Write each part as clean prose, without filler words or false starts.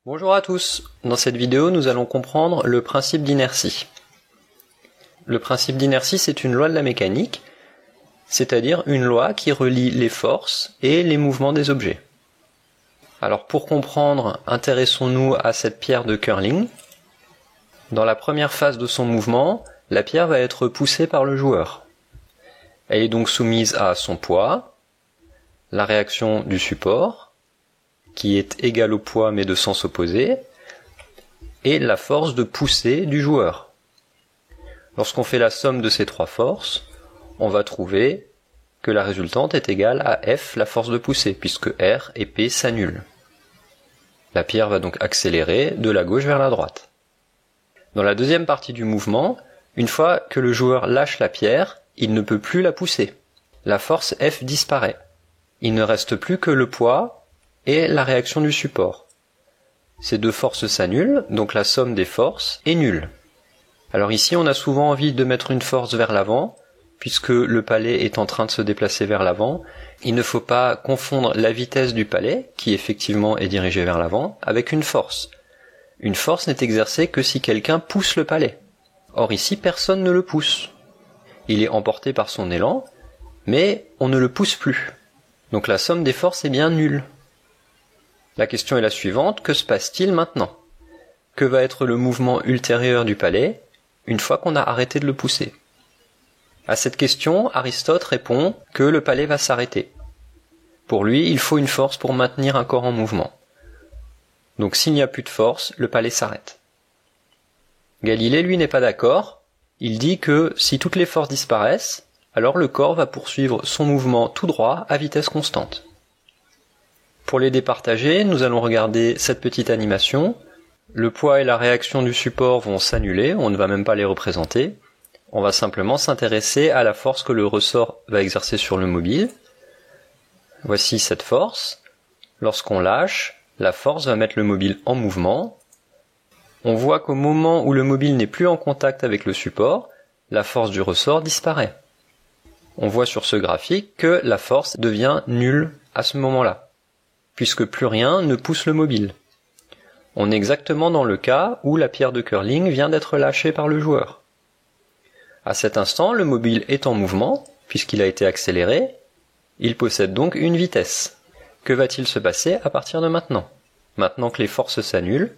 Bonjour à tous, dans cette vidéo nous allons comprendre le principe d'inertie. Le principe d'inertie c'est une loi de la mécanique, c'est-à-dire une loi qui relie les forces et les mouvements des objets. Alors pour comprendre, intéressons-nous à cette pierre de curling. Dans la première phase de son mouvement, la pierre va être poussée par le joueur. Elle est donc soumise à son poids, la réaction du support, qui est égale au poids mais de sens opposé, et la force de poussée du joueur. Lorsqu'on fait la somme de ces trois forces, on va trouver que la résultante est égale à F, la force de poussée, puisque R et P s'annulent. La pierre va donc accélérer de la gauche vers la droite. Dans la deuxième partie du mouvement, une fois que le joueur lâche la pierre, il ne peut plus la pousser. La force F disparaît. Il ne reste plus que le poids et la réaction du support. Ces deux forces s'annulent, donc la somme des forces est nulle. Alors ici, on a souvent envie de mettre une force vers l'avant, puisque le palais est en train de se déplacer vers l'avant. Il ne faut pas confondre la vitesse du palais, qui effectivement est dirigée vers l'avant, avec une force. Une force n'est exercée que si quelqu'un pousse le palais. Or ici, personne ne le pousse. Il est emporté par son élan, mais on ne le pousse plus. Donc la somme des forces est bien nulle. La question est la suivante, que se passe-t-il maintenant? Que va être le mouvement ultérieur du palais une fois qu'on a arrêté de le pousser? À cette question, Aristote répond que le palais va s'arrêter. Pour lui, il faut une force pour maintenir un corps en mouvement. Donc s'il n'y a plus de force, le palais s'arrête. Galilée, lui, n'est pas d'accord. Il dit que si toutes les forces disparaissent, alors le corps va poursuivre son mouvement tout droit à vitesse constante. Pour les départager, nous allons regarder cette petite animation. Le poids et la réaction du support vont s'annuler, on ne va même pas les représenter. On va simplement s'intéresser à la force que le ressort va exercer sur le mobile. Voici cette force. Lorsqu'on lâche, la force va mettre le mobile en mouvement. On voit qu'au moment où le mobile n'est plus en contact avec le support, la force du ressort disparaît. On voit sur ce graphique que la force devient nulle à ce moment-là, puisque plus rien ne pousse le mobile. On est exactement dans le cas où la pierre de curling vient d'être lâchée par le joueur. À cet instant, le mobile est en mouvement, puisqu'il a été accéléré, il possède donc une vitesse. Que va-t-il se passer à partir de maintenant? Maintenant que les forces s'annulent,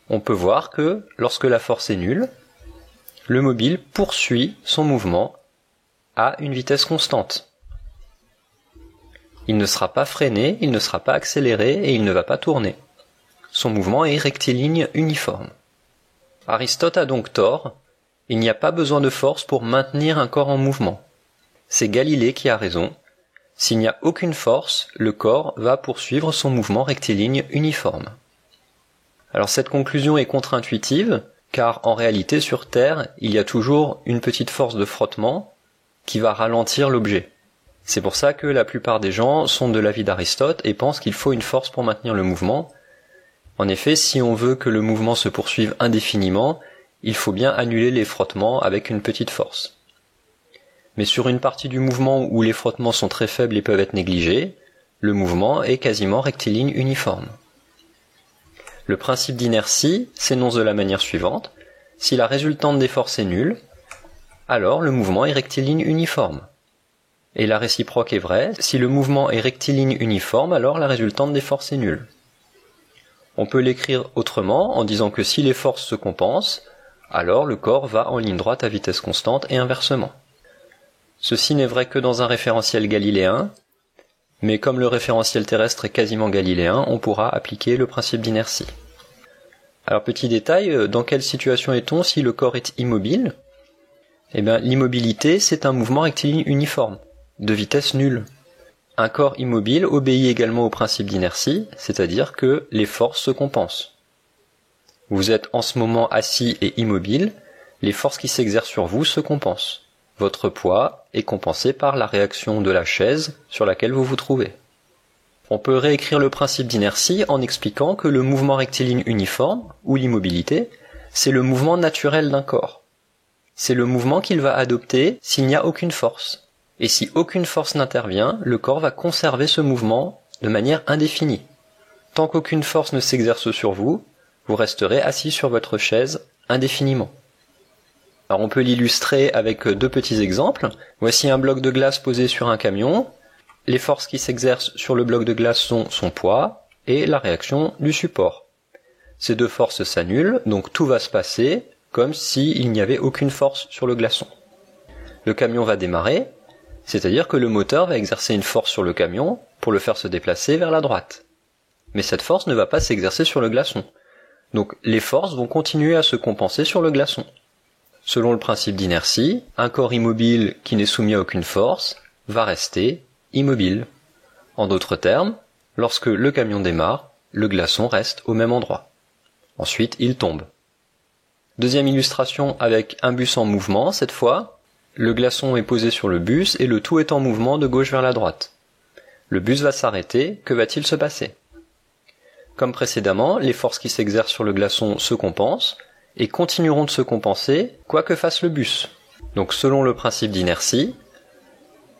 on peut voir que, lorsque la force est nulle, le mobile poursuit son mouvement à une vitesse constante. Il ne sera pas freiné, il ne sera pas accéléré et il ne va pas tourner. Son mouvement est rectiligne uniforme. Aristote a donc tort, il n'y a pas besoin de force pour maintenir un corps en mouvement. C'est Galilée qui a raison. S'il n'y a aucune force, le corps va poursuivre son mouvement rectiligne uniforme. Alors cette conclusion est contre-intuitive, car en réalité sur Terre, il y a toujours une petite force de frottement qui va ralentir l'objet. C'est pour ça que la plupart des gens sont de l'avis d'Aristote et pensent qu'il faut une force pour maintenir le mouvement. En effet, si on veut que le mouvement se poursuive indéfiniment, il faut bien annuler les frottements avec une petite force. Mais sur une partie du mouvement où les frottements sont très faibles et peuvent être négligés, le mouvement est quasiment rectiligne uniforme. Le principe d'inertie s'énonce de la manière suivante. Si la résultante des forces est nulle, alors le mouvement est rectiligne uniforme. Et la réciproque est vraie, si le mouvement est rectiligne uniforme, alors la résultante des forces est nulle. On peut l'écrire autrement en disant que si les forces se compensent, alors le corps va en ligne droite à vitesse constante et inversement. Ceci n'est vrai que dans un référentiel galiléen, mais comme le référentiel terrestre est quasiment galiléen, on pourra appliquer le principe d'inertie. Alors petit détail, dans quelle situation est-on si le corps est immobile? Eh bien, l'immobilité, c'est un mouvement rectiligne uniforme, de vitesse nulle. Un corps immobile obéit également au principe d'inertie, c'est-à-dire que les forces se compensent. Vous êtes en ce moment assis et immobile, les forces qui s'exercent sur vous se compensent. Votre poids est compensé par la réaction de la chaise sur laquelle vous vous trouvez. On peut réécrire le principe d'inertie en expliquant que le mouvement rectiligne uniforme, ou l'immobilité, c'est le mouvement naturel d'un corps. C'est le mouvement qu'il va adopter s'il n'y a aucune force. Et si aucune force n'intervient, le corps va conserver ce mouvement de manière indéfinie. tant qu'aucune force ne s'exerce sur vous, vous resterez assis sur votre chaise indéfiniment. Alors on peut l'illustrer avec deux petits exemples. Voici un bloc de glace posé sur un camion. Les forces qui s'exercent sur le bloc de glace sont son poids et la réaction du support. Ces deux forces s'annulent, donc tout va se passer comme s'il n'y avait aucune force sur le glaçon. Le camion va démarrer, c'est-à-dire que le moteur va exercer une force sur le camion pour le faire se déplacer vers la droite. Mais cette force ne va pas s'exercer sur le glaçon. Donc les forces vont continuer à se compenser sur le glaçon. Selon le principe d'inertie, un corps immobile qui n'est soumis à aucune force va rester immobile. En d'autres termes, lorsque le camion démarre, le glaçon reste au même endroit. Ensuite, il tombe. Deuxième illustration avec un bus en mouvement, cette fois. Le glaçon est posé sur le bus et le tout est en mouvement de gauche vers la droite. Le bus va s'arrêter, que va-t-il se passer? Comme précédemment, les forces qui s'exercent sur le glaçon se compensent et continueront de se compenser quoi que fasse le bus. Donc selon le principe d'inertie,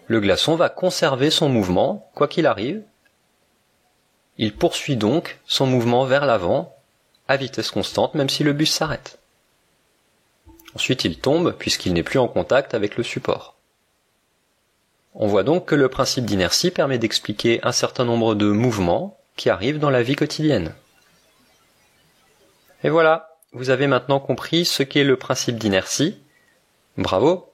le glaçon va conserver son mouvement quoi qu'il arrive. Il poursuit donc son mouvement vers l'avant à vitesse constante même si le bus s'arrête. Ensuite il tombe puisqu'il n'est plus en contact avec le support. On voit donc que le principe d'inertie permet d'expliquer un certain nombre de mouvements qui arrivent dans la vie quotidienne. Et voilà, vous avez maintenant compris ce qu'est le principe d'inertie. Bravo!